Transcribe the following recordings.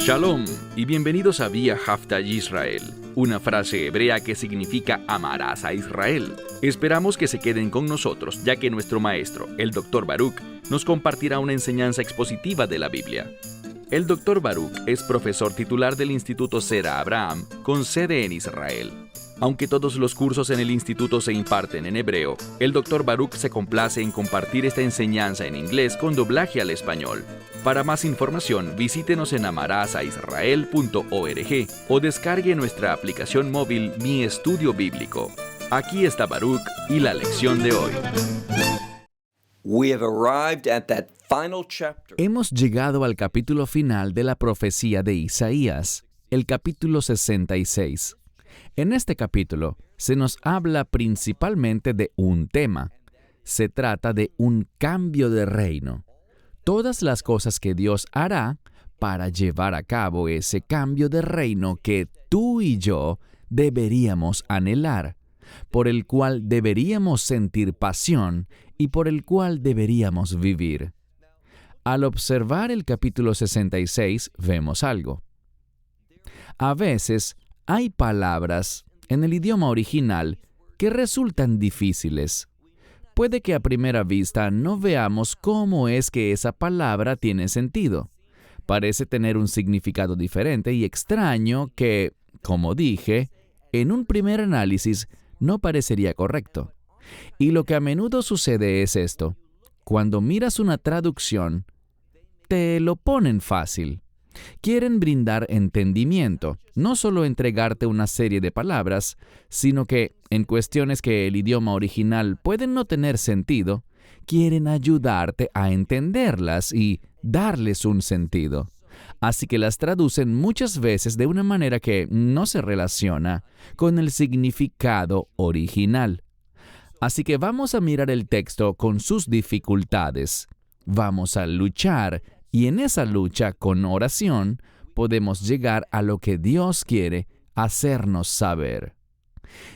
Shalom y bienvenidos a Vía Haftaj Israel, una frase hebrea que significa amarás a Israel. Esperamos que se queden con nosotros, ya que nuestro maestro, el Dr. Baruch, nos compartirá una enseñanza expositiva de la Biblia. El Dr. Baruch es profesor titular del Instituto Zera Abraham, con sede en Israel. Aunque todos los cursos en el instituto se imparten en hebreo, el Dr. Baruch se complace en compartir esta enseñanza en inglés con doblaje al español. Para más información, visítenos en amarasaisrael.org o descargue nuestra aplicación móvil Mi Estudio Bíblico. Aquí está Baruch y la lección de hoy. Hemos llegado al capítulo final de la profecía de Isaías, el capítulo 66. En este capítulo se nos habla principalmente de un tema. Se trata de un cambio de reino. Todas las cosas que Dios hará para llevar a cabo ese cambio de reino que tú y yo deberíamos anhelar, por el cual deberíamos sentir pasión y por el cual deberíamos vivir. Al observar el capítulo 66 vemos algo. A veces hay palabras en el idioma original que resultan difíciles. Puede que a primera vista no veamos cómo es que esa palabra tiene sentido. Parece tener un significado diferente y extraño que, como dije, en un primer análisis no parecería correcto. Y lo que a menudo sucede es esto. Cuando miras una traducción, te lo ponen fácil. Quieren brindar entendimiento, no solo entregarte una serie de palabras, sino que, en cuestiones que el idioma original pueden no tener sentido, quieren ayudarte a entenderlas y darles un sentido. Así que las traducen muchas veces de una manera que no se relaciona con el significado original. Así que vamos a mirar el texto con sus dificultades. Vamos a luchar. Y en esa lucha con oración podemos llegar a lo que Dios quiere hacernos saber.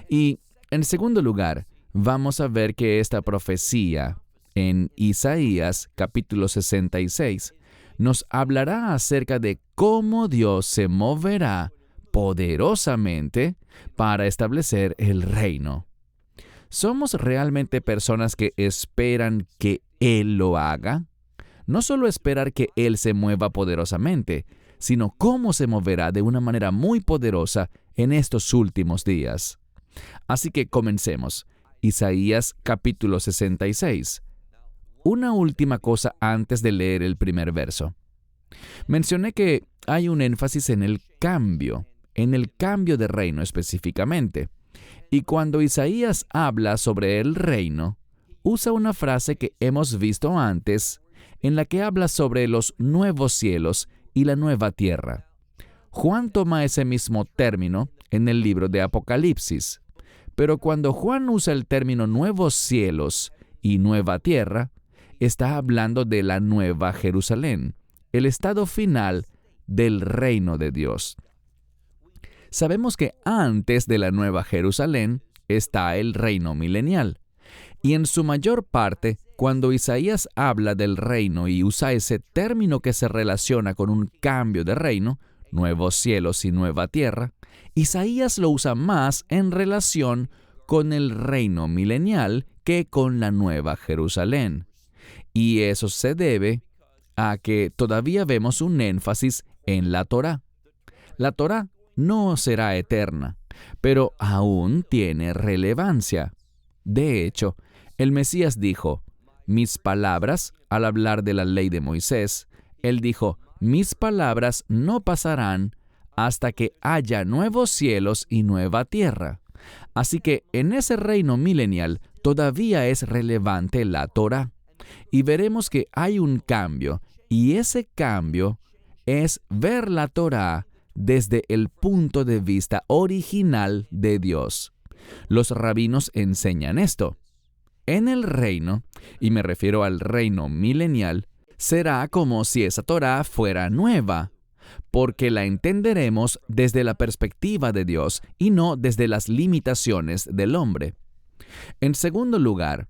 Y en segundo lugar, vamos a ver que esta profecía en Isaías capítulo 66 nos hablará acerca de cómo Dios se moverá poderosamente para establecer el reino. ¿Somos realmente personas que esperan que Él lo haga? No solo esperar que Él se mueva poderosamente, sino cómo se moverá de una manera muy poderosa en estos últimos días. Así que comencemos. Isaías capítulo 66. Una última cosa antes de leer el primer verso. Mencioné que hay un énfasis en el cambio de reino específicamente. Y cuando Isaías habla sobre el reino, usa una frase que hemos visto antes, en la que habla sobre los nuevos cielos y la nueva tierra. Juan toma ese mismo término en el libro de Apocalipsis, pero cuando Juan usa el término nuevos cielos y nueva tierra, está hablando de la nueva Jerusalén, el estado final del reino de Dios. Sabemos que antes de la nueva Jerusalén está el reino milenial. Y en su mayor parte, cuando Isaías habla del reino y usa ese término que se relaciona con un cambio de reino, nuevos cielos y nueva tierra, Isaías lo usa más en relación con el reino milenial que con la nueva Jerusalén. Y eso se debe a que todavía vemos un énfasis en la Torá. La Torá no será eterna, pero aún tiene relevancia. De hecho, el Mesías dijo, mis palabras, al hablar de la ley de Moisés, él dijo, mis palabras no pasarán hasta que haya nuevos cielos y nueva tierra. Así que en ese reino milenial todavía es relevante la Torá. Y veremos que hay un cambio, y ese cambio es ver la Torá desde el punto de vista original de Dios. Los rabinos enseñan esto. En el reino, y me refiero al reino milenial, será como si esa Torá fuera nueva, porque la entenderemos desde la perspectiva de Dios y no desde las limitaciones del hombre. En segundo lugar,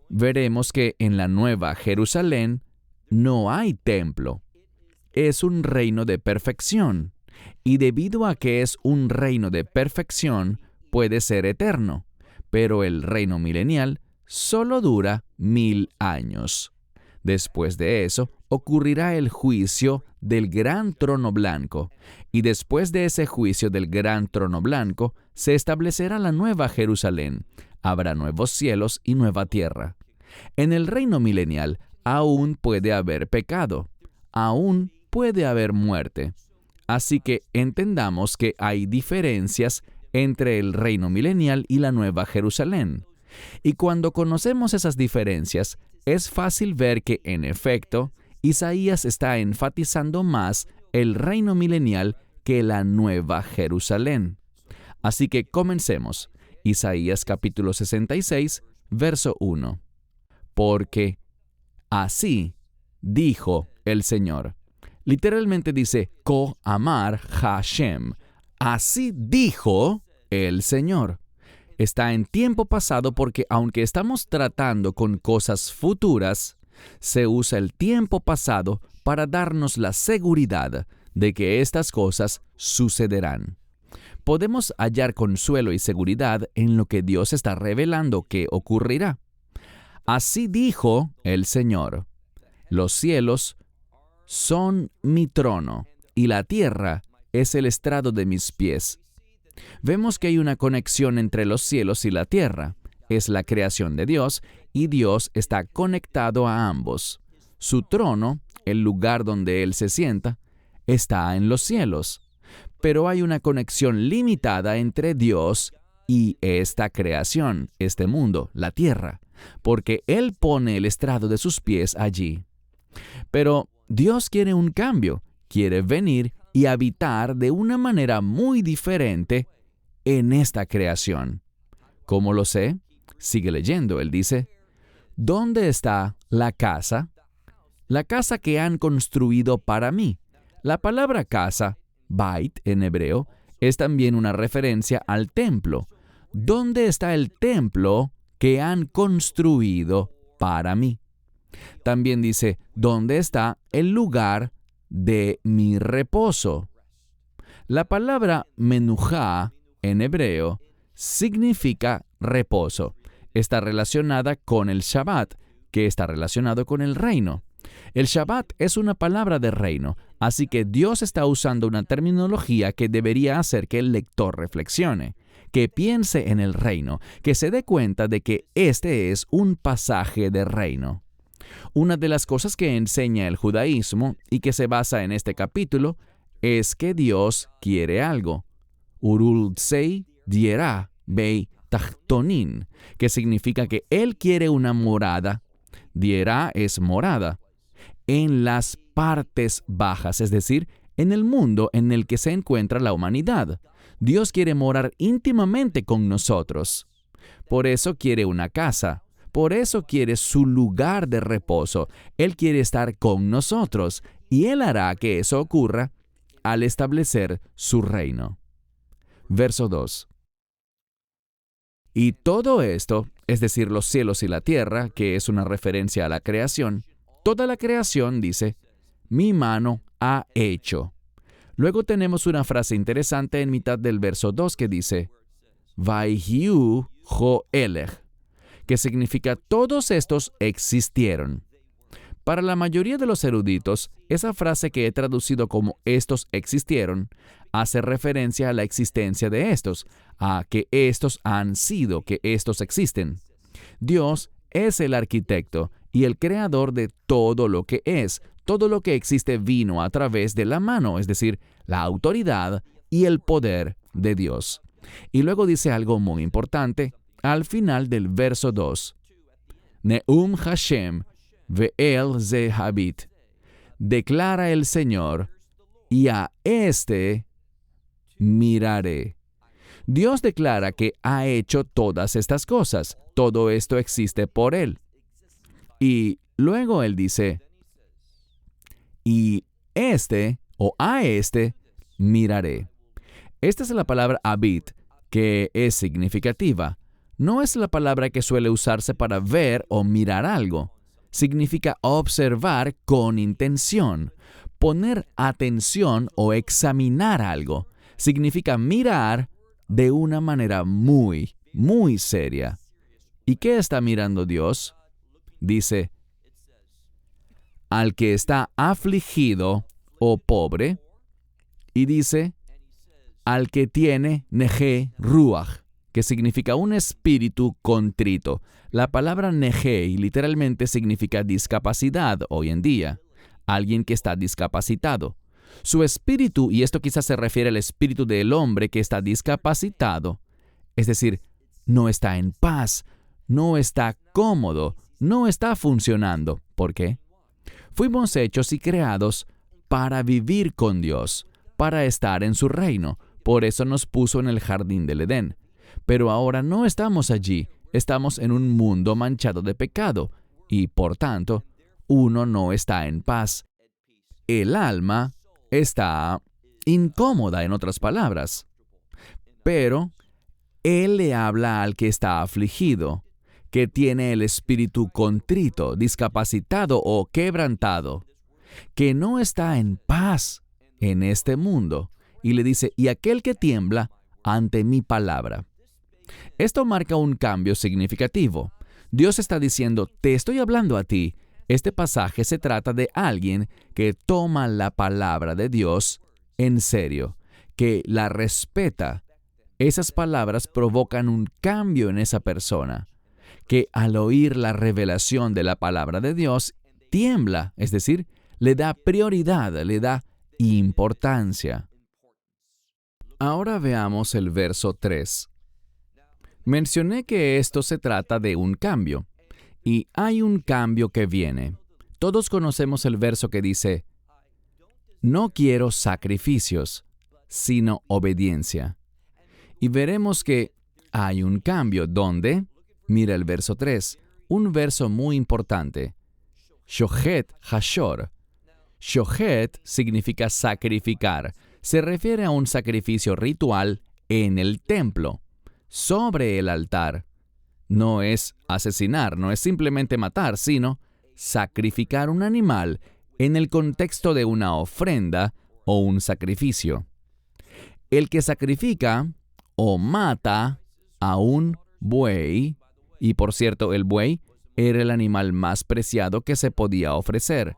veremos que en la nueva Jerusalén no hay templo. es un reino de perfección, y debido a que es un reino de perfección, puede ser eterno, pero el reino milenial solo dura 1000 años. Después de eso, ocurrirá el juicio del gran trono blanco, y después de ese juicio del gran trono blanco, se establecerá la nueva Jerusalén. Habrá nuevos cielos y nueva tierra. En el reino milenial aún puede haber pecado, aún puede haber muerte. Así que entendamos que hay diferencias entre el reino milenial y la nueva Jerusalén. Y cuando conocemos esas diferencias, es fácil ver que, en efecto, Isaías está enfatizando más el reino milenial que la nueva Jerusalén. Así que comencemos. Isaías capítulo 66, verso 1. Porque así dijo el Señor. Literalmente dice, Ko amar Hashem. Así dijo el Señor. Está en tiempo pasado porque aunque estamos tratando con cosas futuras, se usa el tiempo pasado para darnos la seguridad de que estas cosas sucederán. Podemos hallar consuelo y seguridad en lo que Dios está revelando que ocurrirá. Así dijo el Señor: los cielos son mi trono y la tierra es el estrado de mis pies. Vemos que hay una conexión entre los cielos y la tierra. Es la creación de Dios y Dios está conectado a ambos. Su trono, el lugar donde Él se sienta, está en los cielos. Pero hay una conexión limitada entre Dios y esta creación, este mundo, la tierra, porque Él pone el estrado de sus pies allí. Pero Dios quiere un cambio, quiere venir y habitar de una manera muy diferente en esta creación. ¿Cómo lo sé? Sigue leyendo. Él dice, ¿dónde está la casa? La casa que han construido para mí. La palabra casa, bait en hebreo, es también una referencia al templo. ¿Dónde está el templo que han construido para mí? También dice, ¿dónde está el lugar de mi reposo? La palabra menujá en hebreo significa reposo. Está relacionada con el Shabbat, que está relacionado con el reino. El Shabbat es una palabra de reino, así que Dios está usando una terminología que debería hacer que el lector reflexione, que piense en el reino, que se dé cuenta de que este es un pasaje de reino. Una de las cosas que enseña el judaísmo y que se basa en este capítulo es que Dios quiere algo. Urultsei diera bei tachtonin, que significa que Él quiere una morada. Diera es morada. En las partes bajas, es decir, en el mundo en el que se encuentra la humanidad. Dios quiere morar íntimamente con nosotros. Por eso quiere una casa. Por eso quiere su lugar de reposo. Él quiere estar con nosotros y Él hará que eso ocurra al establecer su reino. Verso 2. Y todo esto, es decir, los cielos y la tierra, que es una referencia a la creación, toda la creación, dice, mi mano ha hecho. Luego tenemos una frase interesante en mitad del verso 2 que dice, Vaihiu Joelech, que significa todos estos existieron. Para la mayoría de los eruditos, esa frase que he traducido como estos existieron, hace referencia a la existencia de estos, a que estos han sido, que estos existen. Dios es el arquitecto y el creador de todo lo que es. Todo lo que existe vino a través de la mano, es decir, la autoridad y el poder de Dios. Y luego dice algo muy importante al final del verso 2. Neum Hashem ve'el ze habit. Declara el Señor, y a este miraré. Dios declara que ha hecho todas estas cosas. Todo esto existe por Él. Y luego Él dice, y este, o a este, miraré. Esta es la palabra habit, que es significativa. No es la palabra que suele usarse para ver o mirar algo. Significa observar con intención. poner atención o examinar algo. Significa mirar de una manera muy, muy seria. ¿Y qué está mirando Dios? Dice, al que está afligido o pobre, y dice, al que tiene neje ruach, que significa un espíritu contrito. La palabra neje literalmente significa discapacidad hoy en día. Alguien que está discapacitado. Su espíritu, y esto quizás se refiere al espíritu del hombre que está discapacitado, es decir, no está en paz, no está cómodo, no está funcionando. ¿Por qué? Fuimos hechos y creados para vivir con Dios, para estar en su reino. Por eso nos puso en el jardín del Edén. Pero ahora no estamos allí, estamos en un mundo manchado de pecado, y por tanto, uno no está en paz. El alma está incómoda, en otras palabras. Pero Él le habla al que está afligido, que tiene el espíritu contrito, discapacitado o quebrantado, que no está en paz en este mundo. Y le dice, y aquel que tiembla ante mi palabra. Esto marca un cambio significativo. Dios está diciendo, te estoy hablando a ti. Este pasaje se trata de alguien que toma la palabra de Dios en serio, que la respeta. Esas palabras provocan un cambio en esa persona, que al oír la revelación de la palabra de Dios, tiembla, es decir, le da prioridad, le da importancia. Ahora veamos el verso 3. Mencioné que esto se trata de un cambio, y hay un cambio que viene. Todos conocemos el verso que dice, no quiero sacrificios, sino obediencia. Y veremos que hay un cambio donde, mira el verso 3, un verso muy importante. Shohet hashor. Shohet significa sacrificar. Se refiere a un sacrificio ritual en el templo, sobre el altar. No es asesinar, no es simplemente matar, sino sacrificar un animal en el contexto de una ofrenda o un sacrificio. El que sacrifica o mata a un buey, y por cierto, el buey era el animal más preciado que se podía ofrecer.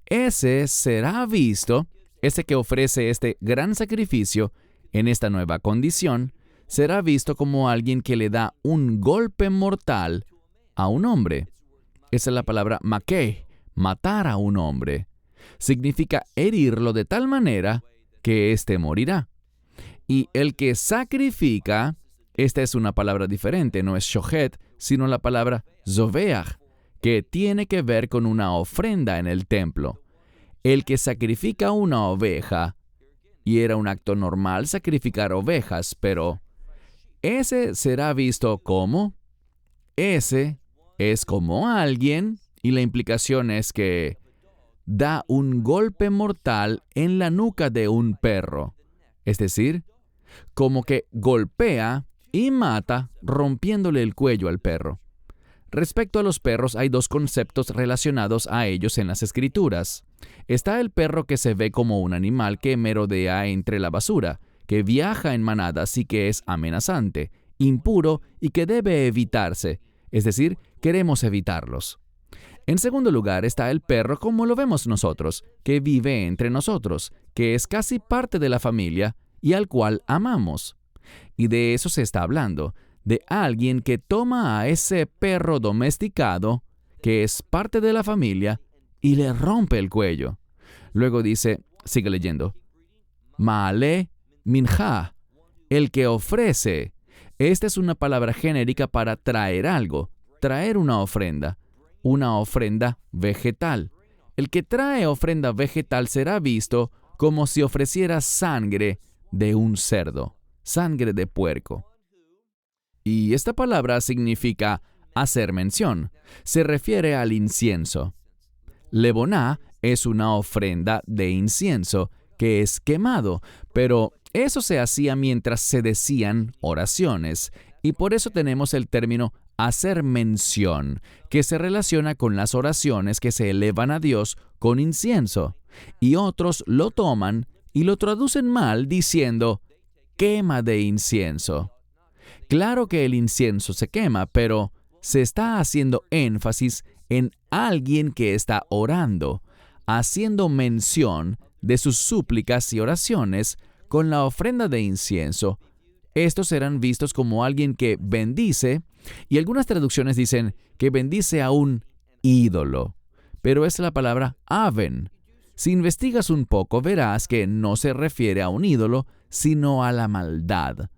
Ese será visto, ese que ofrece este gran sacrificio en esta nueva condición, será visto como alguien que le da un golpe mortal a un hombre. Esa es la palabra makeh, matar a un hombre. Significa herirlo de tal manera que éste morirá. Y el que sacrifica, esta es una palabra diferente, no es shohet, sino la palabra zoveach, que tiene que ver con una ofrenda en el templo. El que sacrifica una oveja, y era un acto normal sacrificar ovejas, pero ese será visto como, ese es como alguien, y la implicación es que da un golpe mortal en la nuca de un perro. Es decir, como que golpea y mata rompiéndole el cuello al perro. Respecto a los perros, hay dos conceptos relacionados a ellos en las Escrituras. Está el perro que se ve como un animal que merodea entre la basura, que viaja en manadas y que es amenazante, impuro y que debe evitarse, es decir, queremos evitarlos. En segundo lugar está el perro como lo vemos nosotros, que vive entre nosotros, que es casi parte de la familia y al cual amamos. Y de eso se está hablando, de alguien que toma a ese perro domesticado, que es parte de la familia, y le rompe el cuello. Luego dice, sigue leyendo, Maale minja, el que ofrece. Esta es una palabra genérica para traer algo, traer una ofrenda vegetal. El que trae ofrenda vegetal será visto como si ofreciera sangre de un cerdo, sangre de puerco. Y esta palabra significa hacer mención. Se refiere al incienso. Leboná es una ofrenda de incienso que es quemado, pero eso se hacía mientras se decían oraciones, y por eso tenemos el término hacer mención, que se relaciona con las oraciones que se elevan a Dios con incienso. y otros lo toman y lo traducen mal diciendo quema de incienso. Claro que el incienso se quema, pero se está haciendo énfasis en alguien que está orando, haciendo mención de sus súplicas y oraciones con la ofrenda de incienso. Estos serán vistos como alguien que bendice, y algunas traducciones dicen que bendice a un ídolo, pero es la palabra aven. Si investigas un poco, verás que no se refiere a un ídolo, sino a la maldad.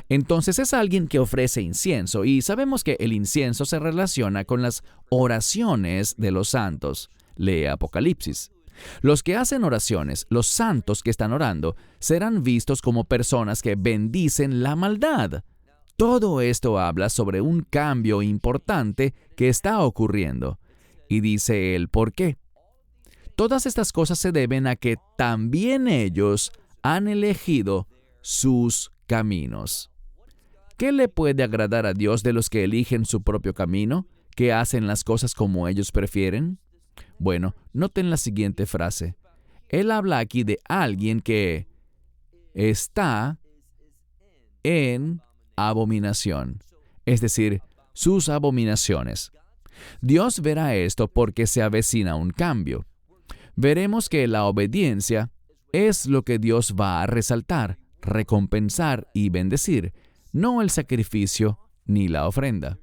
Entonces es alguien que ofrece incienso, y sabemos que el incienso se relaciona con las oraciones de los santos. Lee Apocalipsis. Los que hacen oraciones, los santos que están orando, serán vistos como personas que bendicen la maldad. Todo esto habla sobre un cambio importante que está ocurriendo. Y dice el por qué. Todas estas cosas se deben a que también ellos han elegido sus caminos. ¿Qué le puede agradar a Dios de los que eligen su propio camino, que hacen las cosas como ellos prefieren? Bueno, noten la siguiente frase. Él habla aquí de alguien que está en abominación, es decir, sus abominaciones. Dios verá esto porque se avecina un cambio. Veremos que la obediencia es lo que Dios va a resaltar, recompensar y bendecir, no el sacrificio ni la ofrenda.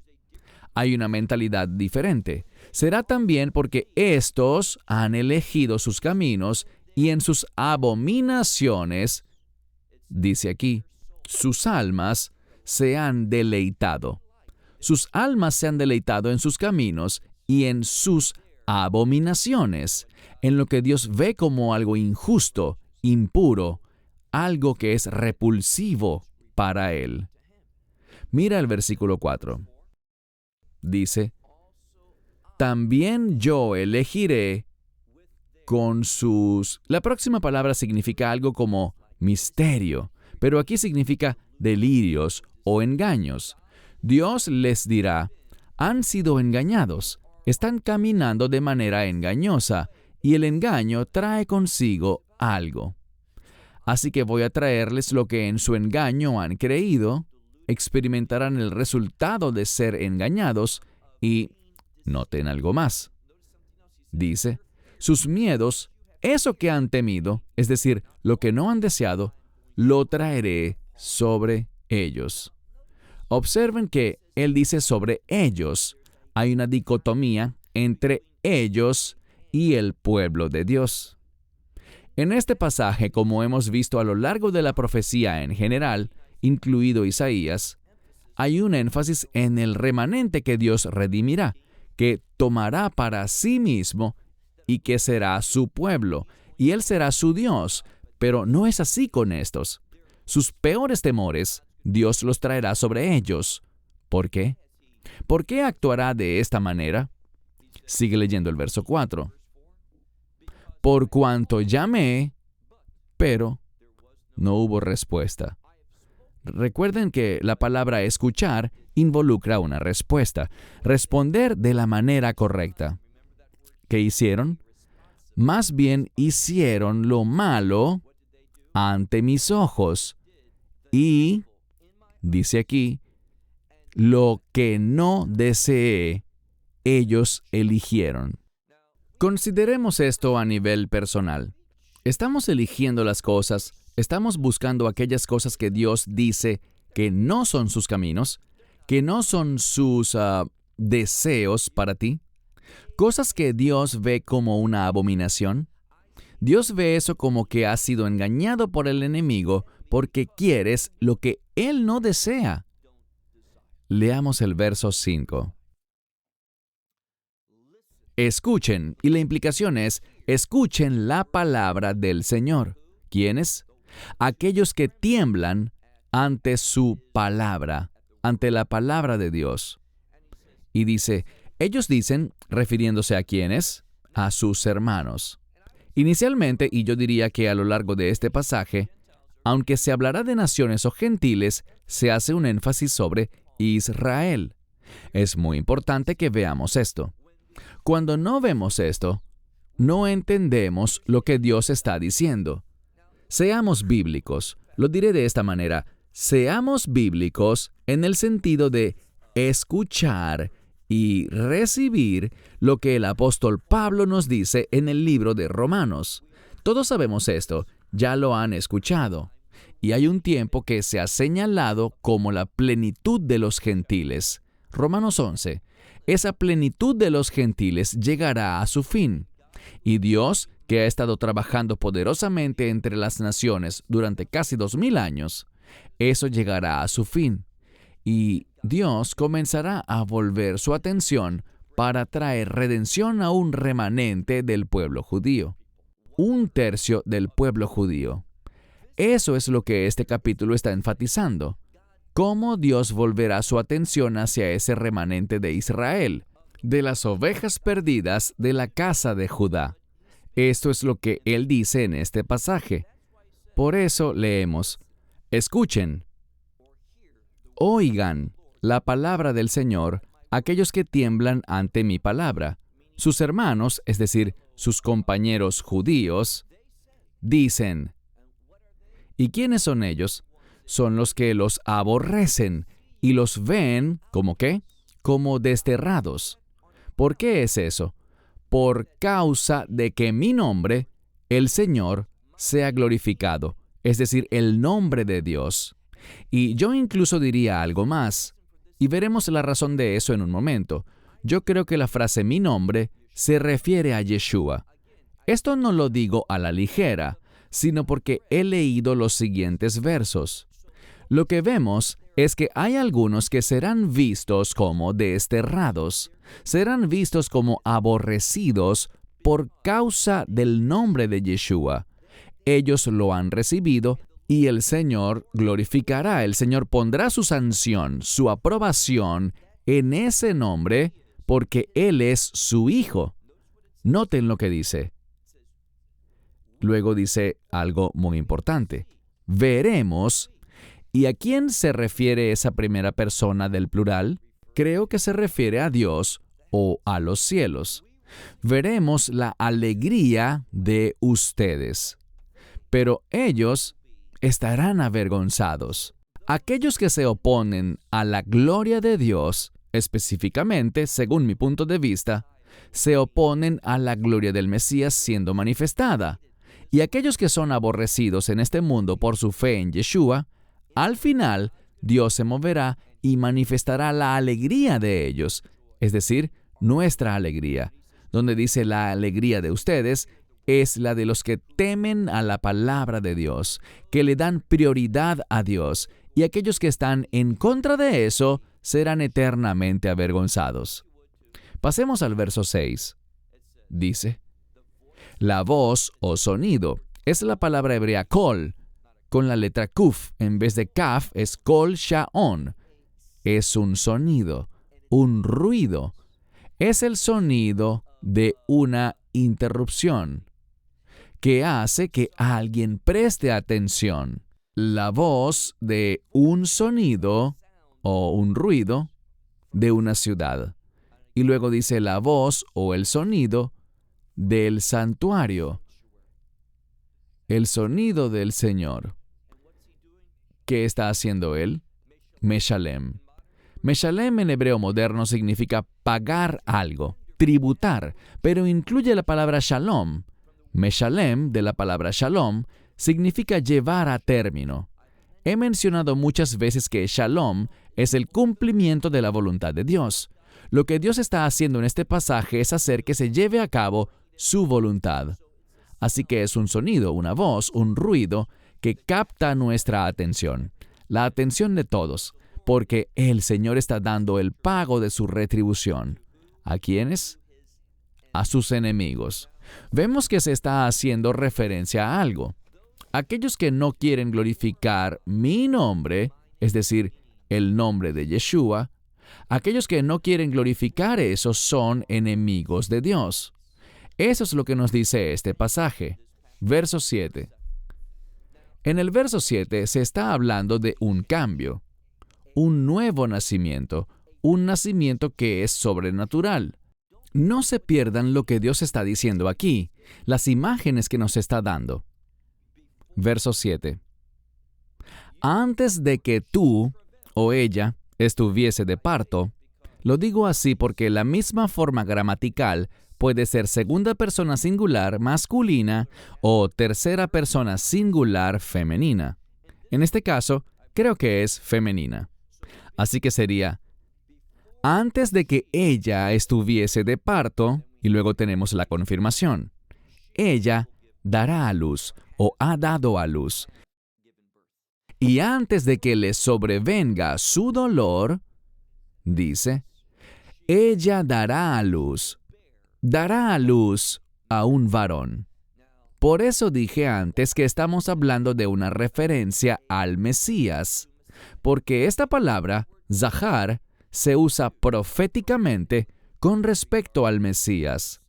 Hay una mentalidad diferente. Será también porque estos han elegido sus caminos y en sus abominaciones, dice aquí, sus almas se han deleitado. Sus almas se han deleitado en sus caminos y en sus abominaciones, en lo que Dios ve como algo injusto, impuro, algo que es repulsivo para Él. Mira el versículo 4. Dice, también yo elegiré con sus... La próxima palabra significa algo como misterio, pero aquí significa delirios o engaños. Dios les dirá, han sido engañados, están caminando de manera engañosa, y el engaño trae consigo algo. Así que voy a traerles lo que en su engaño han creído, experimentarán el resultado de ser engañados y noten algo más. Dice, sus miedos, eso que han temido, es decir, lo que no han deseado, lo traeré sobre ellos. Observen que Él dice sobre ellos. Hay una dicotomía entre ellos y el pueblo de Dios. En este pasaje, como hemos visto a lo largo de la profecía en general, incluido Isaías, hay un énfasis en el remanente que Dios redimirá, que tomará para sí mismo y que será su pueblo, y Él será su Dios, pero no es así con estos. Sus peores temores, Dios los traerá sobre ellos. ¿Por qué? ¿Por qué actuará de esta manera? Sigue leyendo el verso 4. Por cuanto llamé, pero no hubo respuesta. Recuerden que la palabra escuchar involucra una respuesta. Responder de la manera correcta. ¿Qué hicieron? Más bien hicieron lo malo ante mis ojos. Y, dice aquí, lo que no deseé, ellos eligieron. Consideremos esto a nivel personal. ¿Estamos eligiendo las cosas? ¿Estamos buscando aquellas cosas que Dios dice que no son sus caminos? ¿Que no son sus deseos para ti? ¿Cosas que Dios ve como una abominación? Dios ve eso como que has sido engañado por el enemigo porque quieres lo que Él no desea. Leamos el verso 5. Escuchen, y la implicación es, escuchen la palabra del Señor. ¿Quiénes? Aquellos que tiemblan ante su palabra, ante la palabra de Dios. Y dice, ellos dicen, refiriéndose a quiénes, a sus hermanos. Inicialmente, y yo diría que a lo largo de este pasaje, aunque se hablará de naciones o gentiles, se hace un énfasis sobre Israel. Es muy importante que veamos esto. Cuando no vemos esto, no entendemos lo que Dios está diciendo. Seamos bíblicos. Lo diré de esta manera. Seamos bíblicos en el sentido de escuchar y recibir lo que el apóstol Pablo nos dice en el libro de Romanos. Todos sabemos esto, ya lo han escuchado. Y hay un tiempo que se ha señalado como la plenitud de los gentiles. Romanos 11. Esa plenitud de los gentiles llegará a su fin. Y Dios, que ha estado trabajando poderosamente entre las naciones durante casi 2000 años, eso llegará a su fin. Y Dios comenzará a volver su atención para traer redención a un remanente del pueblo judío. 1/3 del pueblo judío. Eso es lo que este capítulo está enfatizando. Cómo Dios volverá su atención hacia ese remanente de Israel, de las ovejas perdidas de la casa de Judá. Esto es lo que Él dice en este pasaje. Por eso leemos, escuchen, oigan la palabra del Señor, aquellos que tiemblan ante mi palabra. Sus hermanos, es decir, sus compañeros judíos, dicen. ¿Y quiénes son ellos? Son los que los aborrecen y los ven, ¿como qué? Como desterrados. ¿Por qué es eso? Por causa de que mi nombre, el Señor, sea glorificado, es decir, el nombre de Dios. Y yo incluso diría algo más, y veremos la razón de eso en un momento. Yo creo que la frase mi nombre se refiere a Yeshua. Esto no lo digo a la ligera, sino porque he leído los siguientes versos. Lo que vemos es que hay algunos que serán vistos como desterrados, serán vistos como aborrecidos por causa del nombre de Yeshua. Ellos lo han recibido y el Señor glorificará, el Señor pondrá su sanción, su aprobación en ese nombre porque Él es su Hijo. Noten lo que dice. Luego dice algo muy importante. Veremos. ¿Y a quién se refiere esa primera persona del plural? Creo que se refiere a Dios o a los cielos. Veremos la alegría de ustedes. Pero ellos estarán avergonzados. Aquellos que se oponen a la gloria de Dios, específicamente, según mi punto de vista, se oponen a la gloria del Mesías siendo manifestada. Y aquellos que son aborrecidos en este mundo por su fe en Yeshua, al final, Dios se moverá y manifestará la alegría de ellos, es decir, nuestra alegría, donde dice la alegría de ustedes es la de los que temen a la palabra de Dios, que le dan prioridad a Dios, y aquellos que están en contra de eso serán eternamente avergonzados. Pasemos al verso 6. Dice, la voz o sonido es la palabra hebrea kol, con la letra kuf, en vez de kaf es kol sha'on. Es un sonido, un ruido. Es el sonido de una interrupción que hace que alguien preste atención. La voz de un sonido o un ruido de una ciudad. Y luego dice la voz o el sonido del santuario. El sonido del Señor. ¿Qué está haciendo Él? Meshalem. Meshalem en hebreo moderno significa pagar algo, tributar, pero incluye la palabra shalom. Meshalem, de la palabra shalom, significa llevar a término. He mencionado muchas veces que shalom es el cumplimiento de la voluntad de Dios. Lo que Dios está haciendo en este pasaje es hacer que se lleve a cabo su voluntad. Así que es un sonido, una voz, un ruido que capta nuestra atención, la atención de todos, porque el Señor está dando el pago de su retribución. ¿A quiénes? A sus enemigos. Vemos que se está haciendo referencia a algo. Aquellos que no quieren glorificar mi nombre, es decir, el nombre de Yeshua, aquellos que no quieren glorificar eso son enemigos de Dios. Eso es lo que nos dice este pasaje. Verso 7. En el verso 7 se está hablando de un cambio, un nuevo nacimiento, un nacimiento que es sobrenatural. no se pierdan lo que Dios está diciendo aquí, las imágenes que nos está dando. Verso 7. Antes de que tú o ella estuviese de parto, lo digo así porque la misma forma gramatical puede ser segunda persona singular masculina o tercera persona singular femenina. En este caso, creo que es femenina. Así que sería, antes de que ella estuviese de parto, y luego tenemos la confirmación. Ella dará a luz o ha dado a luz. Y antes de que le sobrevenga su dolor, dice, ella dará a luz a un varón. Por eso dije antes que estamos hablando de una referencia al Mesías, porque esta palabra, Zahar, se usa proféticamente con respecto al Mesías.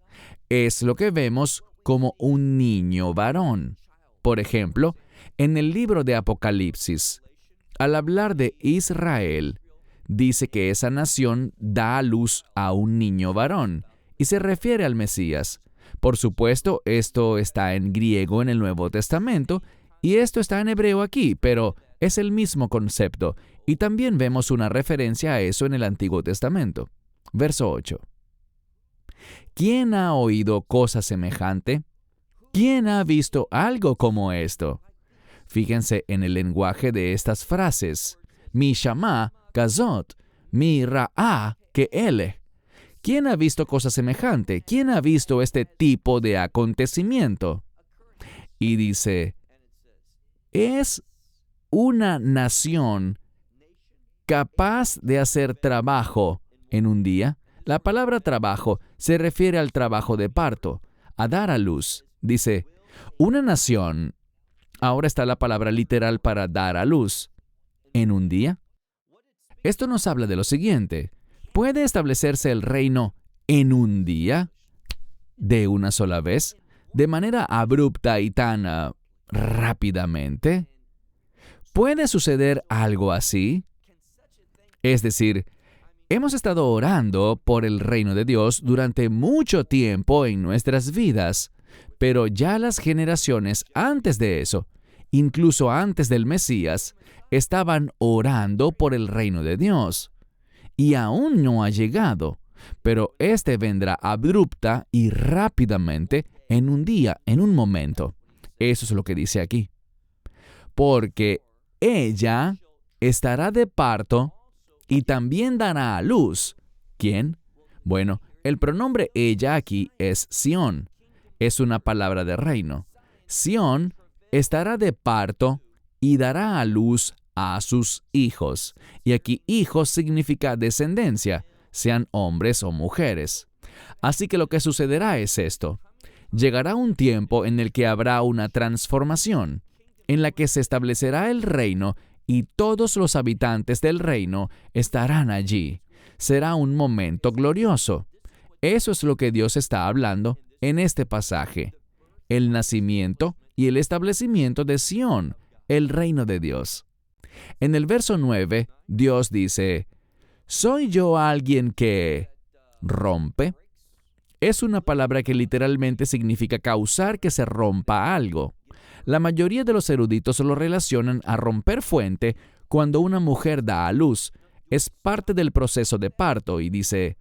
Es lo que vemos como un niño varón. Por ejemplo, en el libro de Apocalipsis, al hablar de Israel, dice que esa nación da a luz a un niño varón, y se refiere al Mesías. Por supuesto, esto está en griego en el Nuevo Testamento, y esto está en hebreo aquí, pero es el mismo concepto, y también vemos una referencia a eso en el Antiguo Testamento. Verso 8. ¿Quién ha oído cosa semejante? ¿Quién ha visto algo como esto? Fíjense en el lenguaje de estas frases. Mi shama, kazot, mi ra'a, ke'ele. ¿Quién ha visto cosa semejante? ¿Quién ha visto este tipo de acontecimiento? Y dice, es una nación capaz de hacer trabajo en un día. La palabra trabajo se refiere al trabajo de parto, a dar a luz. Dice, una nación, ahora está la palabra literal para dar a luz, en un día. Esto nos habla de lo siguiente. ¿Puede establecerse el reino en un día? ¿De una sola vez? ¿De manera abrupta y tan rápidamente? ¿Puede suceder algo así? Es decir, hemos estado orando por el reino de Dios durante mucho tiempo en nuestras vidas, pero ya las generaciones antes de eso, incluso antes del Mesías, estaban orando por el reino de Dios. Y aún no ha llegado, pero este vendrá abrupta y rápidamente en un día, en un momento. Eso es lo que dice aquí. Porque ella estará de parto y también dará a luz. ¿Quién? Bueno, el pronombre ella aquí es Sión. Es una palabra de reino. Sión estará de parto y dará a luz a sus hijos. Y aquí hijos significa descendencia, sean hombres o mujeres. Así que lo que sucederá es esto. Llegará un tiempo en el que habrá una transformación, en la que se establecerá el reino y todos los habitantes del reino estarán allí. Será un momento glorioso. Eso es lo que Dios está hablando en este pasaje. El nacimiento y el establecimiento de Sión, el reino de Dios. En el verso 9, Dios dice, ¿soy yo alguien que rompe? Es una palabra que literalmente significa causar que se rompa algo. La mayoría de los eruditos lo relacionan a romper fuente cuando una mujer da a luz. Es parte del proceso de parto y dice,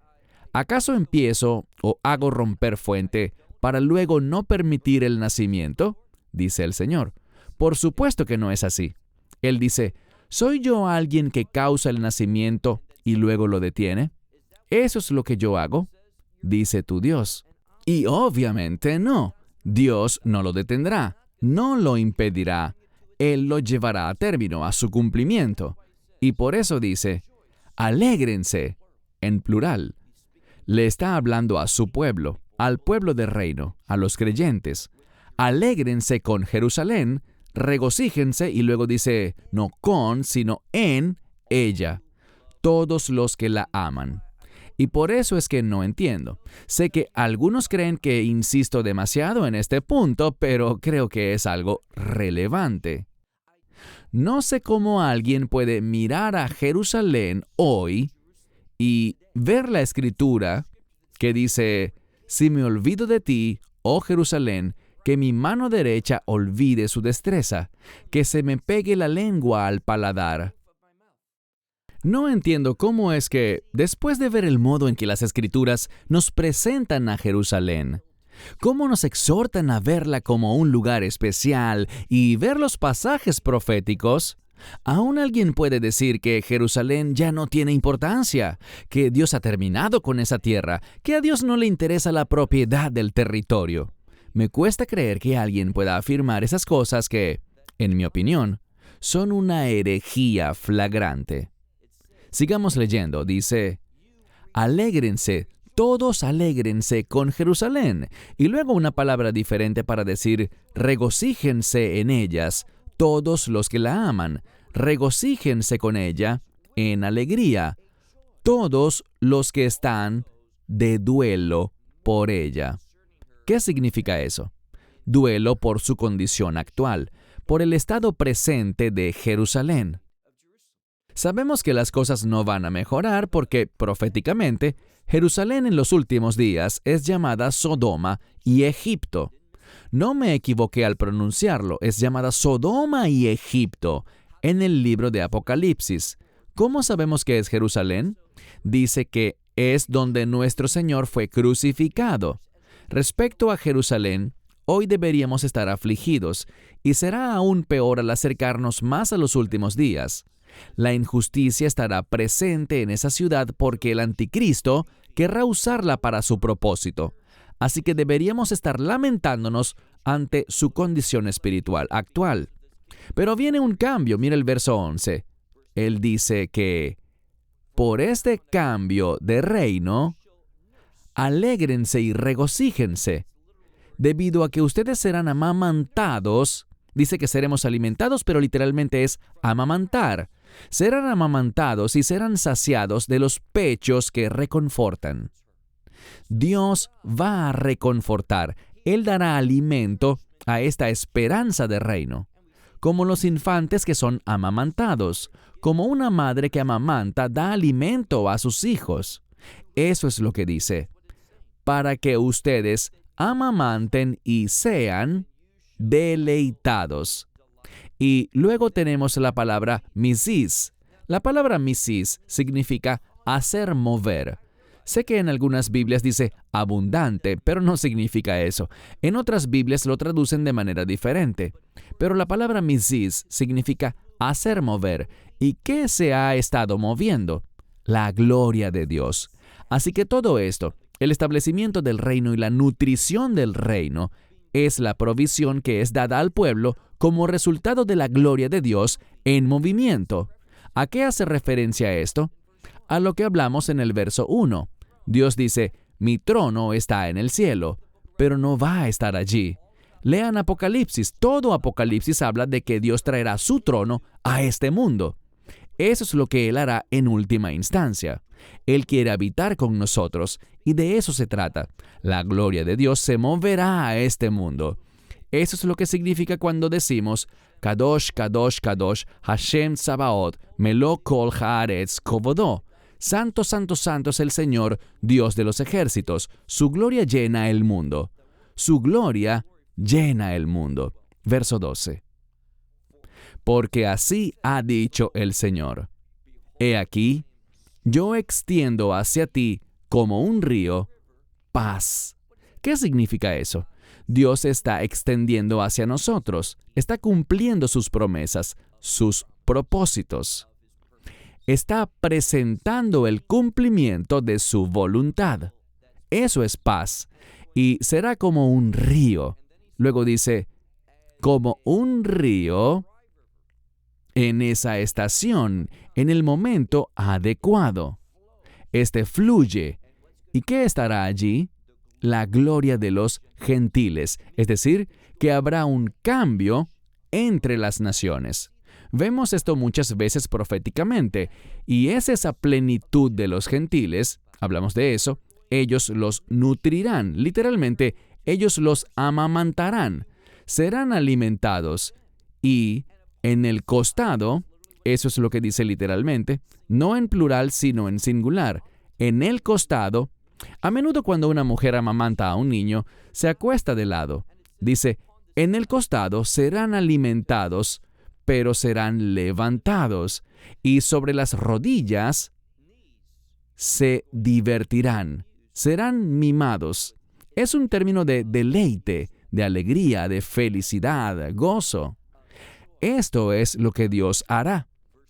¿acaso empiezo o hago romper fuente para luego no permitir el nacimiento? Dice el Señor. Por supuesto que no es así. Él dice, ¿soy yo alguien que causa el nacimiento y luego lo detiene? ¿Eso es lo que yo hago? Dice tu Dios. Y obviamente no. Dios no lo detendrá. No lo impedirá. Él lo llevará a término, a su cumplimiento. Y por eso dice, alégrense, en plural. Le está hablando a su pueblo, al pueblo del reino, a los creyentes. Alégrense con Jerusalén, regocíjense, y luego dice, no con, sino en ella, todos los que la aman. Y por eso es que no entiendo. Sé que algunos creen que insisto demasiado en este punto, pero creo que es algo relevante. No sé cómo alguien puede mirar a Jerusalén hoy y ver la Escritura que dice, si me olvido de ti, oh Jerusalén, que mi mano derecha olvide su destreza, que se me pegue la lengua al paladar. No entiendo cómo es que, después de ver el modo en que las Escrituras nos presentan a Jerusalén, cómo nos exhortan a verla como un lugar especial y ver los pasajes proféticos, aún alguien puede decir que Jerusalén ya no tiene importancia, que Dios ha terminado con esa tierra, que a Dios no le interesa la propiedad del territorio. Me cuesta creer que alguien pueda afirmar esas cosas que, en mi opinión, son una herejía flagrante. Sigamos leyendo, dice, alégrense, todos alégrense con Jerusalén. Y luego una palabra diferente para decir, regocíjense en ellas, todos los que la aman. Regocíjense con ella en alegría, todos los que están de duelo por ella. ¿Qué significa eso? Duelo por su condición actual, por el estado presente de Jerusalén. Sabemos que las cosas no van a mejorar porque, proféticamente, Jerusalén en los últimos días es llamada Sodoma y Egipto. No me equivoqué al pronunciarlo, es llamada Sodoma y Egipto en el libro de Apocalipsis. ¿Cómo sabemos que es Jerusalén? Dice que es donde nuestro Señor fue crucificado. Respecto a Jerusalén, hoy deberíamos estar afligidos, y será aún peor al acercarnos más a los últimos días. La injusticia estará presente en esa ciudad porque el anticristo querrá usarla para su propósito. Así que deberíamos estar lamentándonos ante su condición espiritual actual. Pero viene un cambio, mira el verso 11. Él dice que por este cambio de reino, alégrense y regocíjense, debido a que ustedes serán amamantados. Dice que seremos alimentados, pero literalmente es amamantar. Serán amamantados y serán saciados de los pechos que reconfortan. Dios va a reconfortar. Él dará alimento a esta esperanza de reino, como los infantes que son amamantados, como una madre que amamanta da alimento a sus hijos. Eso es lo que dice, para que ustedes amamanten y sean deleitados. Y luego tenemos la palabra misis. La palabra misis significa hacer mover. Sé que en algunas Biblias dice abundante, pero no significa eso. En otras Biblias lo traducen de manera diferente. Pero la palabra misis significa hacer mover. ¿Y qué se ha estado moviendo? La gloria de Dios. Así que todo esto, el establecimiento del reino y la nutrición del reino, es la provisión que es dada al pueblo como resultado de la gloria de Dios en movimiento. ¿A qué hace referencia esto? A lo que hablamos en el verso 1. Dios dice, mi trono está en el cielo, pero no va a estar allí. Lean Apocalipsis. Todo Apocalipsis habla de que Dios traerá su trono a este mundo. Eso es lo que Él hará en última instancia. Él quiere habitar con nosotros, y de eso se trata. La gloria de Dios se moverá a este mundo. Eso es lo que significa cuando decimos, Kadosh, Kadosh, Kadosh, Hashem Tzabaot, Melo Kol Haaretz Kovodó. Santo, santo, santo es el Señor, Dios de los ejércitos. Su gloria llena el mundo. Su gloria llena el mundo. Verso 12. Porque así ha dicho el Señor. He aquí, yo extiendo hacia ti como un río, paz. ¿Qué significa eso? Dios está extendiendo hacia nosotros, está cumpliendo sus promesas, sus propósitos. Está presentando el cumplimiento de su voluntad. Eso es paz, y será como un río. Luego dice, como un río en esa estación, en el momento adecuado. Este fluye. ¿Y qué estará allí? La gloria de los gentiles, es decir, que habrá un cambio entre las naciones. Vemos esto muchas veces proféticamente, y es esa plenitud de los gentiles, hablamos de eso, ellos los nutrirán, literalmente, ellos los amamantarán, serán alimentados, y en el costado, eso es lo que dice literalmente, no en plural sino en singular, en el costado A menudo cuando una mujer amamanta a un niño, se acuesta de lado. Dice, en el costado serán alimentados, pero serán levantados, y sobre las rodillas se divertirán, serán mimados. Es un término de deleite, de alegría, de felicidad, gozo. Esto es lo que Dios hará.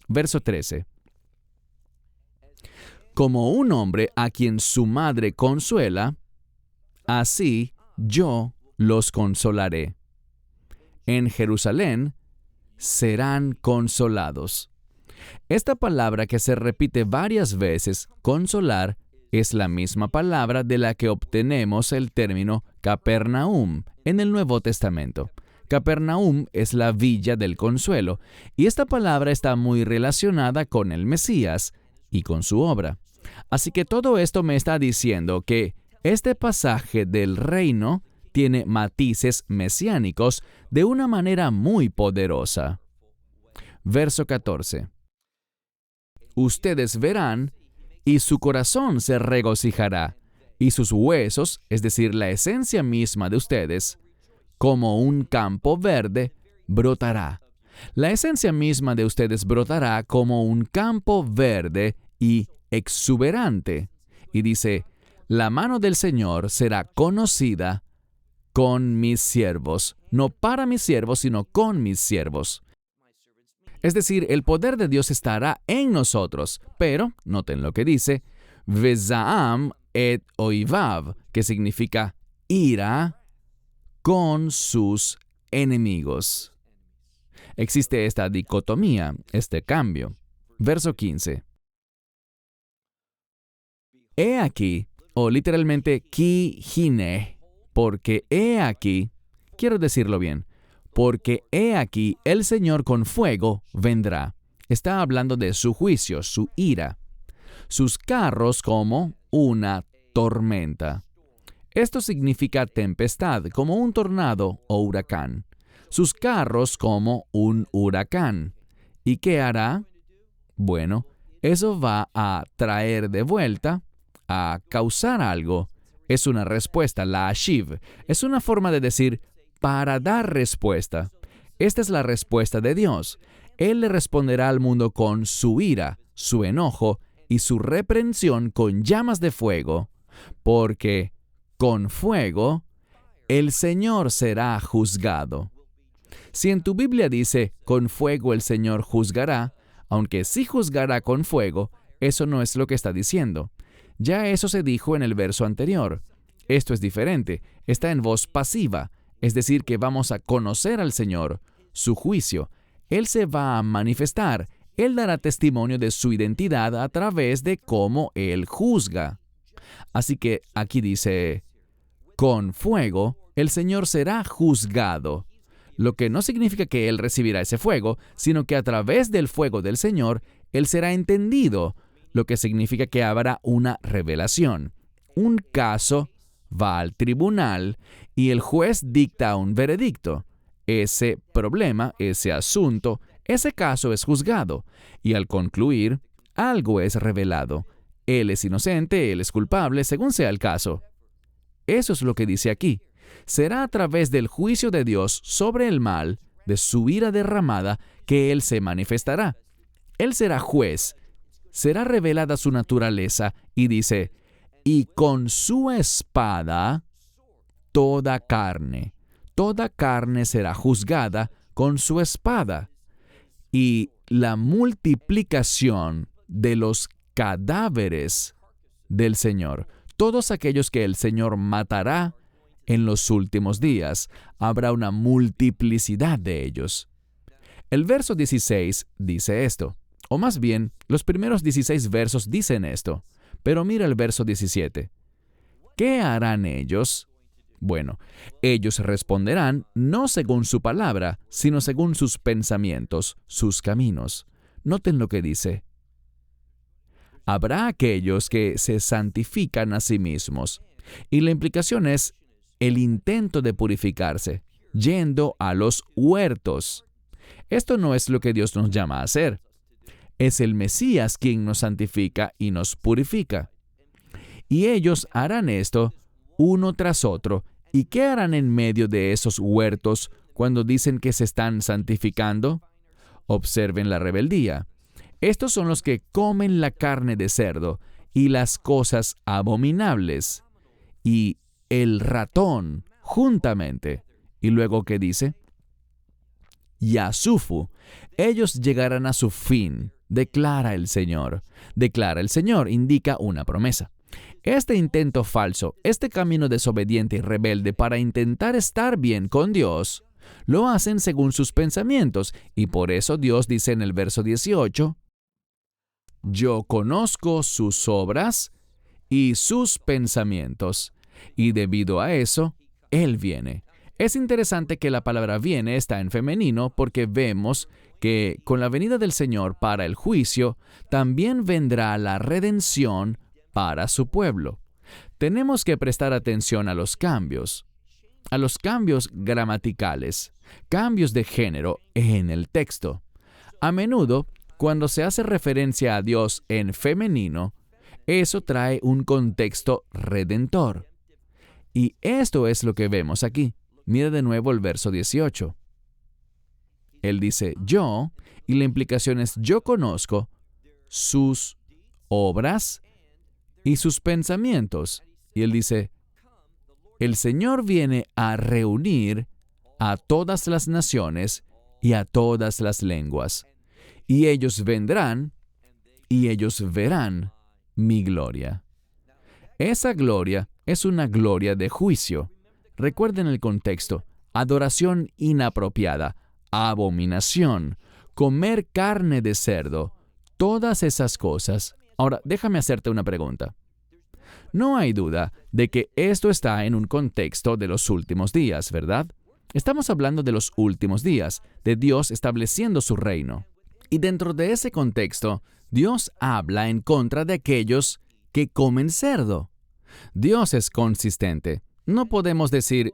Verso 13. Como un hombre a quien su madre consuela, así yo los consolaré. En Jerusalén serán consolados. Esta palabra que se repite varias veces, consolar, es la misma palabra de la que obtenemos el término Capernaum en el Nuevo Testamento. Capernaum es la villa del consuelo, y esta palabra está muy relacionada con el Mesías y con su obra. Así que todo esto me está diciendo que este pasaje del reino tiene matices mesiánicos de una manera muy poderosa. Verso 14. Ustedes verán, y su corazón se regocijará, y sus huesos, es decir, la esencia misma de ustedes, como un campo verde, brotará. La esencia misma de ustedes brotará como un campo verde y exuberante. Y dice, la mano del Señor será conocida con mis siervos. No para mis siervos, sino con mis siervos. Es decir, el poder de Dios estará en nosotros. Pero, noten lo que dice, Vezaam et oivav, que significa ira con sus enemigos. Existe esta dicotomía, este cambio. Verso 15. He aquí, o literalmente ki hine, porque he aquí, quiero decirlo bien, porque he aquí el Señor con fuego vendrá. Está hablando de su juicio, su ira. Sus carros como una tormenta. Esto significa tempestad, como un tornado o huracán. Sus carros como un huracán. ¿Y qué hará? Bueno, eso va a traer de vuelta, a causar algo. Es una respuesta, la ashiv. Es una forma de decir, para dar respuesta. Esta es la respuesta de Dios. Él le responderá al mundo con su ira, su enojo y su reprensión con llamas de fuego, porque con fuego el Señor será juzgado. Si en tu Biblia dice, con fuego el Señor juzgará, aunque sí juzgará con fuego, eso no es lo que está diciendo. Ya eso se dijo en el verso anterior. Esto es diferente, está en voz pasiva, es decir, que vamos a conocer al Señor, su juicio. Él se va a manifestar, Él dará testimonio de su identidad a través de cómo Él juzga. Así que aquí dice, con fuego el Señor será juzgado, lo que no significa que Él recibirá ese fuego, sino que a través del fuego del Señor, Él será entendido, lo que significa que habrá una revelación. Un caso va al tribunal y el juez dicta un veredicto. Ese problema, ese asunto, ese caso es juzgado, y al concluir, algo es revelado. Él es inocente, él es culpable, según sea el caso. Eso es lo que dice aquí. Será a través del juicio de Dios sobre el mal, de su ira derramada, que Él se manifestará. Él será juez. Será revelada su naturaleza, y dice, y con su espada toda carne será juzgada con su espada. Y la multiplicación de los cadáveres del Señor, todos aquellos que el Señor matará en los últimos días, habrá una multiplicidad de ellos. El verso 16 dice esto, o más bien, los primeros 16 versos dicen esto, pero mira el verso 17. ¿Qué harán ellos? Bueno, ellos responderán no según su palabra, sino según sus pensamientos, sus caminos. Noten lo que dice. Habrá aquellos que se santifican a sí mismos, y la implicación es el intento de purificarse, yendo a los huertos. Esto no es lo que Dios nos llama a hacer. Es el Mesías quien nos santifica y nos purifica. Y ellos harán esto uno tras otro. ¿Y qué harán en medio de esos huertos cuando dicen que se están santificando? Observen la rebeldía. Estos son los que comen la carne de cerdo y las cosas abominables, y el ratón juntamente. ¿Y luego qué dice? Yasufu, ellos llegarán a su fin, declara el Señor. Declara el Señor indica una promesa. Este intento falso, este camino desobediente y rebelde para intentar estar bien con Dios, lo hacen según sus pensamientos, y por eso Dios dice en el verso 18, yo conozco sus obras y sus pensamientos, y debido a eso, Él viene. Es interesante que la palabra viene está en femenino porque vemos que con la venida del Señor para el juicio, también vendrá la redención para su pueblo. Tenemos que prestar atención a los cambios gramaticales, cambios de género en el texto. A menudo, cuando se hace referencia a Dios en femenino, eso trae un contexto redentor. Y esto es lo que vemos aquí. Mira de nuevo el verso 18. Él dice yo, y la implicación es yo conozco sus obras y sus pensamientos. Y él dice, el Señor viene a reunir a todas las naciones y a todas las lenguas. Y ellos vendrán y ellos verán mi gloria. Esa gloria es una gloria de juicio. Recuerden el contexto: adoración inapropiada, abominación, comer carne de cerdo, todas esas cosas. Ahora, déjame hacerte una pregunta. No hay duda de que esto está en un contexto de los últimos días, ¿verdad? Estamos hablando de los últimos días, de Dios estableciendo su reino. Y dentro de ese contexto, Dios habla en contra de aquellos que comen cerdo. Dios es consistente. No podemos decir,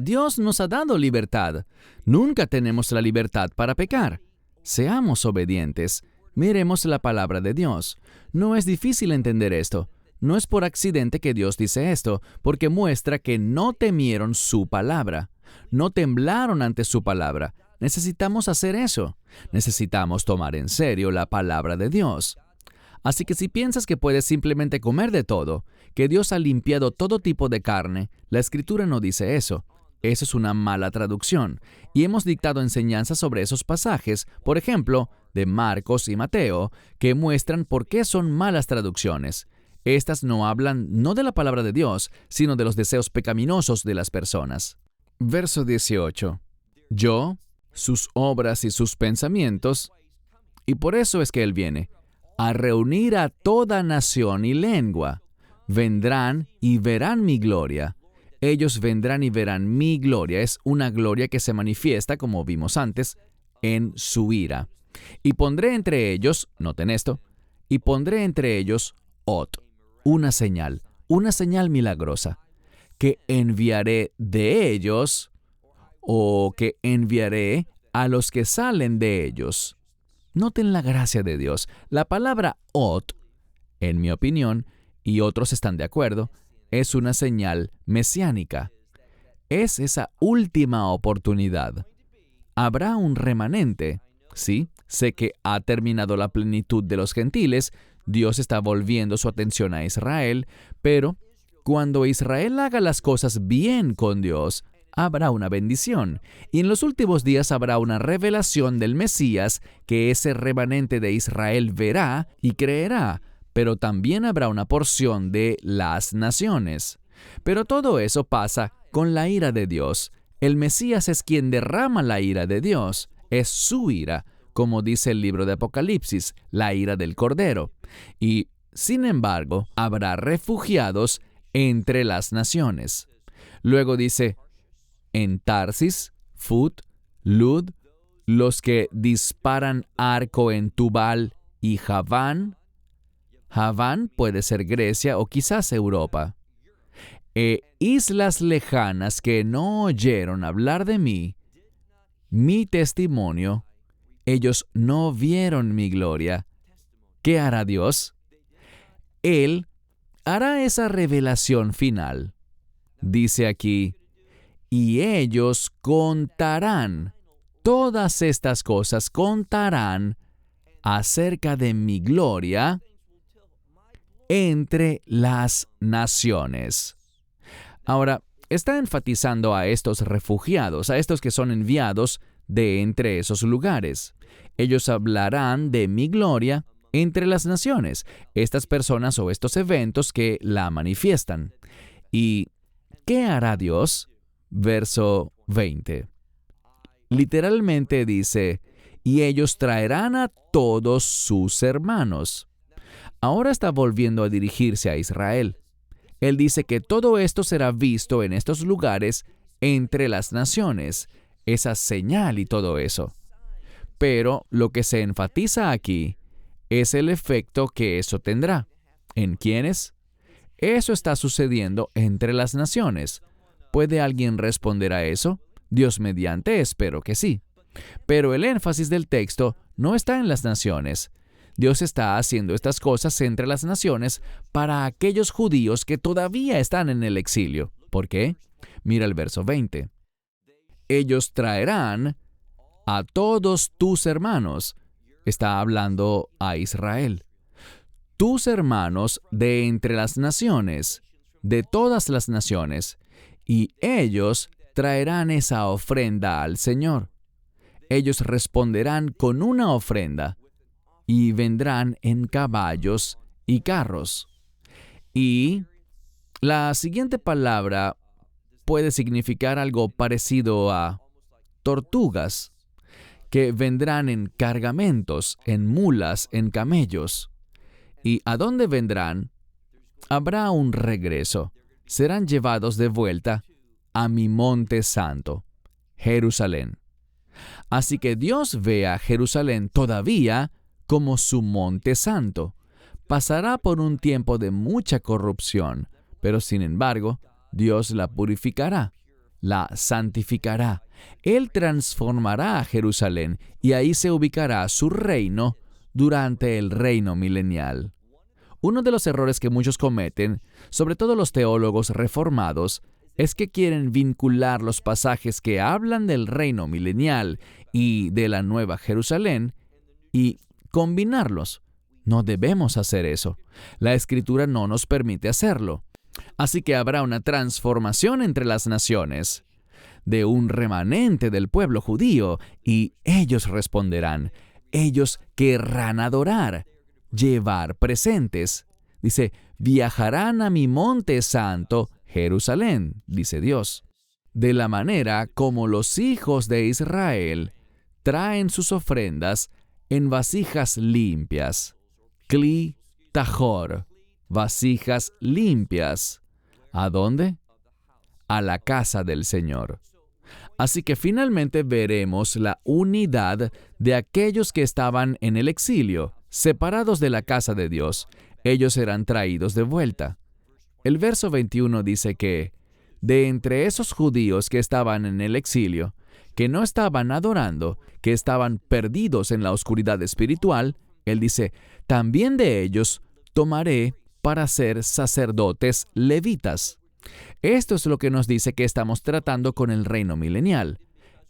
Dios nos ha dado libertad. Nunca tenemos la libertad para pecar. Seamos obedientes. Miremos la palabra de Dios. No es difícil entender esto. No es por accidente que Dios dice esto, porque muestra que no temieron su palabra. No temblaron ante su palabra. Necesitamos hacer eso. Necesitamos tomar en serio la palabra de Dios. Así que si piensas que puedes simplemente comer de todo, que Dios ha limpiado todo tipo de carne, la Escritura no dice eso. Eso es una mala traducción. Y hemos dictado enseñanzas sobre esos pasajes, por ejemplo, de Marcos y Mateo, que muestran por qué son malas traducciones. Estas no hablan no de la palabra de Dios, sino de los deseos pecaminosos de las personas. Verso 18. Yo, sus obras y sus pensamientos, y por eso es que Él viene, a reunir a toda nación y lengua. Vendrán y verán mi gloria. Ellos vendrán y verán mi gloria. Es una gloria que se manifiesta, como vimos antes, en su ira. Y pondré entre ellos, noten esto, y pondré entre ellos una señal milagrosa, que enviaré de ellos, o que enviaré a los que salen de ellos. Noten la gracia de Dios. La palabra en mi opinión, y otros están de acuerdo, es una señal mesiánica. Es esa última oportunidad. Habrá un remanente. Sí, sé que ha terminado la plenitud de los gentiles. Dios está volviendo su atención a Israel, pero cuando Israel haga las cosas bien con Dios, habrá una bendición. Y en los últimos días habrá una revelación del Mesías que ese remanente de Israel verá y creerá, pero también habrá una porción de las naciones. Pero todo eso pasa con la ira de Dios. El Mesías es quien derrama la ira de Dios. Es su ira, como dice el libro de Apocalipsis, la ira del Cordero. Y, sin embargo, habrá refugiados entre las naciones. Luego dice, en Tarsis, Fut, Lud, los que disparan arco en Tubal y Javán. Javán puede ser Grecia o quizás Europa. Islas lejanas que no oyeron hablar de mí, mi testimonio, ellos no vieron mi gloria. ¿Qué hará Dios? Él hará esa revelación final. Dice aquí, y ellos contarán, todas estas cosas contarán acerca de mi gloria entre las naciones. Ahora, está enfatizando a estos refugiados, a estos que son enviados de entre esos lugares. Ellos hablarán de mi gloria entre las naciones, estas personas o estos eventos que la manifiestan. ¿Y qué hará Dios? Verso 20. Literalmente dice, y ellos traerán a todos sus hermanos. Ahora está volviendo a dirigirse a Israel. Él dice que todo esto será visto en estos lugares entre las naciones, esa señal y todo eso. Pero lo que se enfatiza aquí es el efecto que eso tendrá. ¿En quiénes? Eso está sucediendo entre las naciones. ¿Puede alguien responder a eso? Dios mediante, espero que sí. Pero el énfasis del texto no está en las naciones. Dios está haciendo estas cosas entre las naciones para aquellos judíos que todavía están en el exilio. ¿Por qué? Mira el verso 20. Ellos traerán a todos tus hermanos. Está hablando a Israel. Tus hermanos de entre las naciones, de todas las naciones, y ellos traerán esa ofrenda al Señor. Ellos responderán con una ofrenda y vendrán en caballos y carros. Y la siguiente palabra puede significar algo parecido a tortugas, que vendrán en cargamentos, en mulas, en camellos. ¿Y a dónde vendrán? Habrá un regreso. Serán llevados de vuelta a mi monte santo, Jerusalén. Así que Dios ve a Jerusalén todavía como su monte santo. Pasará por un tiempo de mucha corrupción, pero sin embargo, Dios la purificará, la santificará. Él transformará a Jerusalén y ahí se ubicará su reino durante el reino milenial. Uno de los errores que muchos cometen, sobre todo los teólogos reformados, es que quieren vincular los pasajes que hablan del reino milenial y de la Nueva Jerusalén y combinarlos. No debemos hacer eso. La Escritura no nos permite hacerlo. Así que habrá una transformación entre las naciones, de un remanente del pueblo judío, y ellos responderán. Ellos querrán adorar, llevar presentes. Dice, viajarán a mi monte santo, Jerusalén, dice Dios. De la manera como los hijos de Israel traen sus ofrendas en vasijas limpias. Kli Tahor, vasijas limpias. ¿A dónde? A la casa del Señor. Así que finalmente veremos la unidad de aquellos que estaban en el exilio, separados de la casa de Dios. Ellos serán traídos de vuelta. El verso 21 dice que, de entre esos judíos que estaban en el exilio, que no estaban adorando, que estaban perdidos en la oscuridad espiritual, Él dice, también de ellos tomaré para ser sacerdotes levitas. Esto es lo que nos dice que estamos tratando con el reino milenial.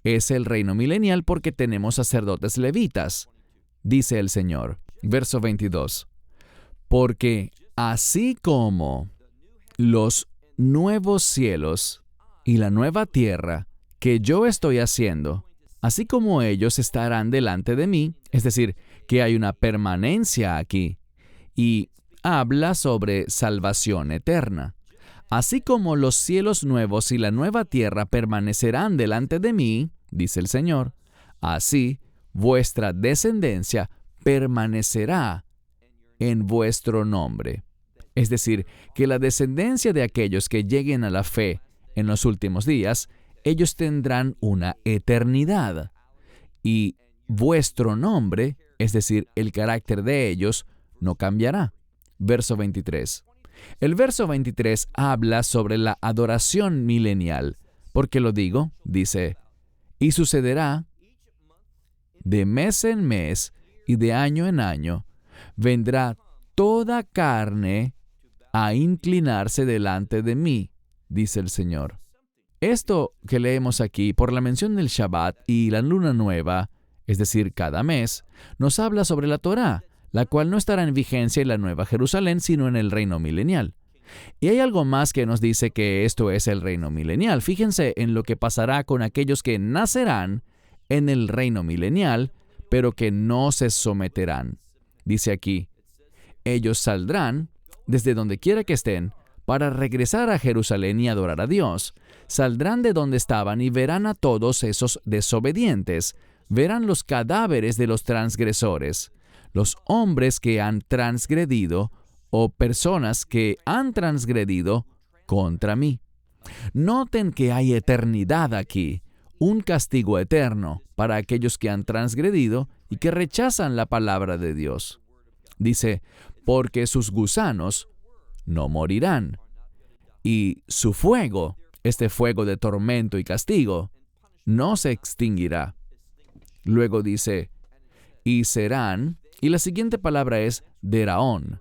Es el reino milenial porque tenemos sacerdotes levitas, dice el Señor. Verso 22. Porque así como los nuevos cielos y la nueva tierra que yo estoy haciendo, así como ellos estarán delante de mí, es decir, que hay una permanencia aquí, y habla sobre salvación eterna. Así como los cielos nuevos y la nueva tierra permanecerán delante de mí, dice el Señor, así vuestra descendencia permanecerá en vuestro nombre. Es decir, que la descendencia de aquellos que lleguen a la fe en los últimos días, ellos tendrán una eternidad. Y vuestro nombre, es decir, el carácter de ellos, no cambiará. Verso 23. El verso 23 habla sobre la adoración milenial. ¿Por qué lo digo? Dice, y sucederá de mes en mes y de año en año, vendrá toda carne a inclinarse delante de mí, dice el Señor. Esto que leemos aquí, por la mención del Shabbat y la luna nueva, es decir, cada mes, nos habla sobre la Torá, la cual no estará en vigencia en la Nueva Jerusalén, sino en el reino milenial. Y hay algo más que nos dice que esto es el reino milenial. Fíjense en lo que pasará con aquellos que nacerán en el reino milenial, pero que no se someterán. Dice aquí, ellos saldrán desde donde quiera que estén para regresar a Jerusalén y adorar a Dios. Saldrán de donde estaban y verán a todos esos desobedientes. Verán los cadáveres de los transgresores, los hombres que han transgredido o personas que han transgredido contra mí. Noten que hay eternidad aquí, un castigo eterno para aquellos que han transgredido y que rechazan la palabra de Dios. Dice, porque sus gusanos no morirán, y su fuego, este fuego de tormento y castigo, no se extinguirá. Luego dice, y serán, y la siguiente palabra es deraón.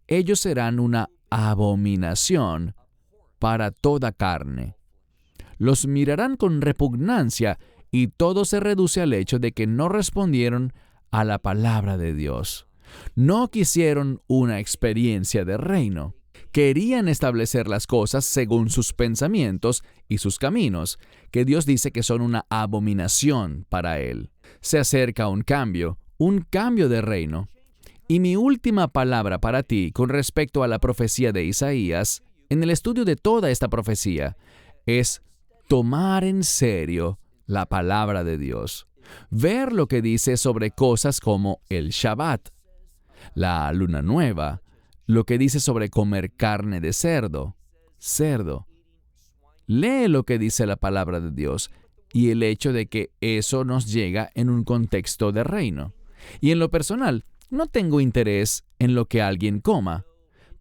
Ellos serán una abominación para toda carne. Los mirarán con repugnancia y todo se reduce al hecho de que no respondieron a la palabra de Dios. No quisieron una experiencia de reino. Querían establecer las cosas según sus pensamientos y sus caminos, que Dios dice que son una abominación para Él. Se acerca un cambio de reino. Y mi última palabra para ti con respecto a la profecía de Isaías, en el estudio de toda esta profecía, es tomar en serio la palabra de Dios. Ver lo que dice sobre cosas como el Shabbat, la luna nueva, lo que dice sobre comer carne de cerdo. Lee lo que dice la palabra de Dios y el hecho de que eso nos llega en un contexto de reino. Y en lo personal, no tengo interés en lo que alguien coma,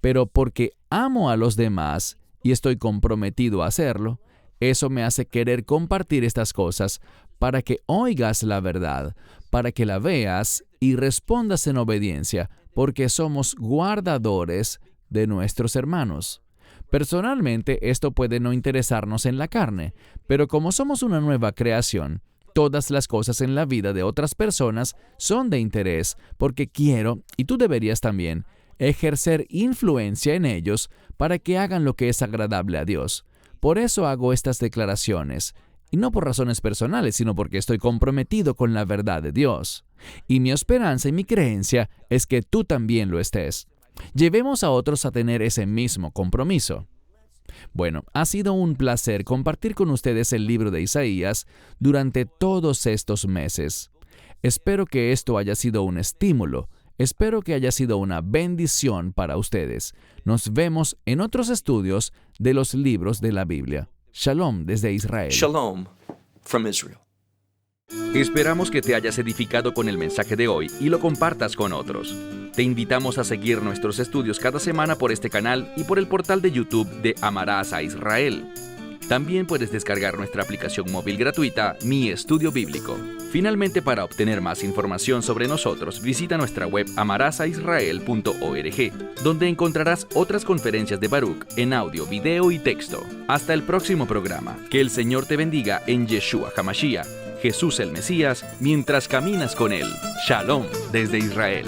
pero porque amo a los demás y estoy comprometido a hacerlo, eso me hace querer compartir estas cosas para que oigas la verdad, para que la veas y respondas en obediencia, porque somos guardadores de nuestros hermanos. Personalmente, esto puede no interesarnos en la carne, pero como somos una nueva creación, todas las cosas en la vida de otras personas son de interés, porque quiero, y tú deberías también, ejercer influencia en ellos para que hagan lo que es agradable a Dios. Por eso hago estas declaraciones, y no por razones personales, sino porque estoy comprometido con la verdad de Dios. Y mi esperanza y mi creencia es que tú también lo estés. Llevemos a otros a tener ese mismo compromiso. Bueno, ha sido un placer compartir con ustedes el libro de Isaías durante todos estos meses. Espero que esto haya sido un estímulo. Espero que haya sido una bendición para ustedes. Nos vemos en otros estudios de los libros de la Biblia. Shalom desde Israel. Shalom from Israel. Esperamos que te hayas edificado con el mensaje de hoy y lo compartas con otros. Te invitamos a seguir nuestros estudios cada semana por este canal y por el portal de YouTube de Amarás a Israel. También puedes descargar nuestra aplicación móvil gratuita, Mi Estudio Bíblico. Finalmente, para obtener más información sobre nosotros, visita nuestra web amarasaisrael.org, donde encontrarás otras conferencias de Baruch en audio, video y texto. Hasta el próximo programa. Que el Señor te bendiga en Yeshua HaMashiach, Jesús el Mesías, mientras caminas con Él. Shalom desde Israel.